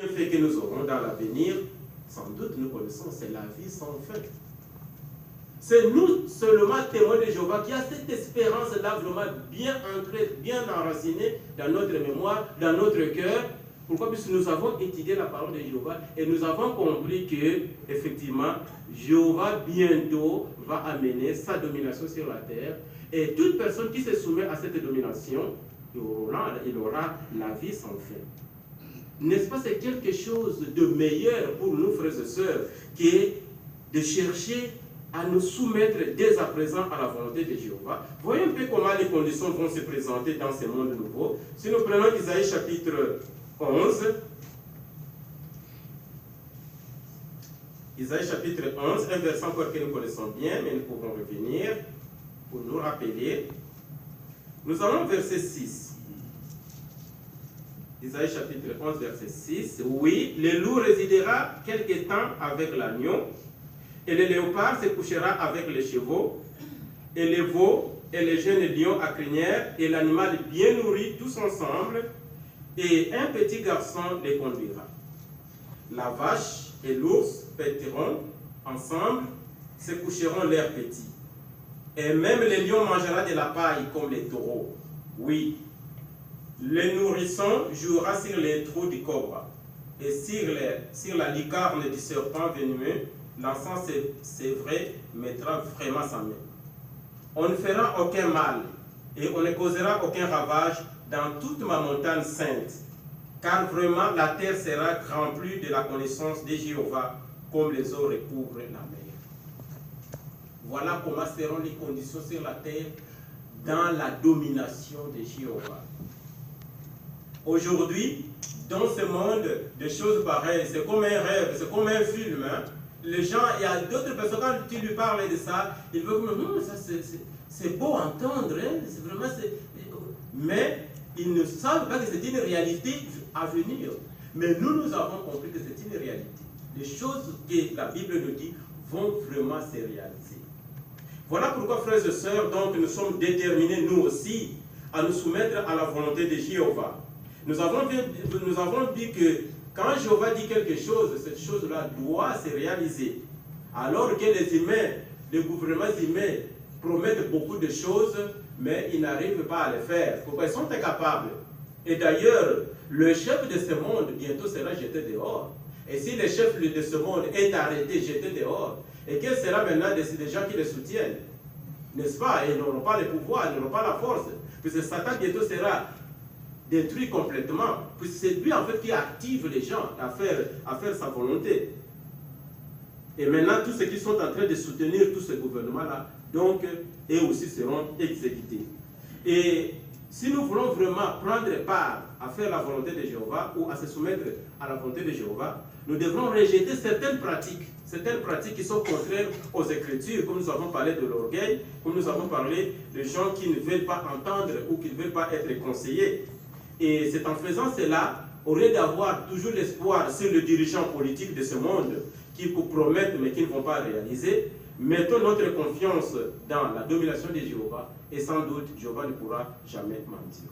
Le fait que nous aurons dans l'avenir, sans doute nous connaissons, c'est la vie sans fin. C'est nous seulement témoins de Jéhovah qui a cette espérance-là vraiment bien ancrée, bien enracinée dans notre mémoire, dans notre cœur. Pourquoi? Parce que nous avons étudié la parole de Jéhovah et nous avons compris que, effectivement, Jéhovah bientôt va amener sa domination sur la terre. Et toute personne qui se soumet à cette domination, il aura la vie sans fin. N'est-ce pas, c'est quelque chose de meilleur pour nous, frères et sœurs, qui est de chercher à nous soumettre dès à présent à la volonté de Jéhovah. Voyons un peu comment les conditions vont se présenter dans ce monde nouveau. Si nous prenons Isaïe chapitre 11, Isaïe chapitre 11, un verset encore que nous connaissons bien, mais nous pouvons revenir pour nous rappeler. Nous avons verset 6. Isaïe chapitre 11, verset 6. Oui, le loup résidera quelque temps avec l'agneau, et le léopard se couchera avec les chevaux, et les veaux, et les jeunes lions à crinière, et l'animal bien nourri, tous ensemble, et un petit garçon les conduira. La vache et l'ours paîtront ensemble, se coucheront leurs petits. Et même les lions mangera de la paille comme les taureaux. Oui, le nourrisson jouera sur les trous du cobra, et sur la licorne du serpent venimeux, l'enfant, c'est vrai, mettra vraiment sa main. On ne fera aucun mal, et on ne causera aucun ravage dans toute ma montagne sainte, car vraiment la terre sera remplie de la connaissance de Jéhovah, comme les eaux recouvrent la mer. Voilà comment seront les conditions sur la terre dans la domination de Jéhovah. Aujourd'hui, dans ce monde, des choses pareilles, c'est comme un rêve, c'est comme un film. Hein? Les gens, il y a d'autres personnes, quand tu lui parles de ça, ils veulent que ça c'est beau à entendre, hein? C'est vraiment, mais ils ne savent pas que c'est une réalité à venir. Mais nous avons compris que c'est une réalité. Les choses que la Bible nous dit vont vraiment se réaliser. Voilà pourquoi, frères et sœurs, donc nous sommes déterminés, nous aussi, à nous soumettre à la volonté de Jéhovah. Nous avons dit que quand Jéhovah dit quelque chose, cette chose-là doit se réaliser. Alors que les humains, les gouvernements humains promettent beaucoup de choses, mais ils n'arrivent pas à les faire. Pourquoi? Ils sont incapables. Et d'ailleurs, le chef de ce monde bientôt sera jeté dehors. Et si le chef de ce monde est arrêté, jeté dehors, et quel sera maintenant des gens qui le soutiennent? N'est-ce pas? Ils n'auront pas le pouvoir, ils n'auront pas la force. Puisque Satan bientôt sera détruit complètement. Puisque c'est lui en fait qui active les gens à faire sa volonté. Et maintenant, tous ceux qui sont en train de soutenir tous ces gouvernements-là, donc, eux aussi seront exécutés. Et si nous voulons vraiment prendre part à faire la volonté de Jéhovah ou à se soumettre à la volonté de Jéhovah, nous devrons rejeter certaines pratiques qui sont contraires aux Écritures, comme nous avons parlé de l'orgueil, comme nous avons parlé de gens qui ne veulent pas entendre ou qui ne veulent pas être conseillés. Et c'est en faisant cela, au lieu d'avoir toujours l'espoir sur le dirigeant politique de ce monde qui promettent mais qui ne vont pas réaliser, mettons notre confiance dans la domination de Jéhovah et sans doute Jéhovah ne pourra jamais mentir.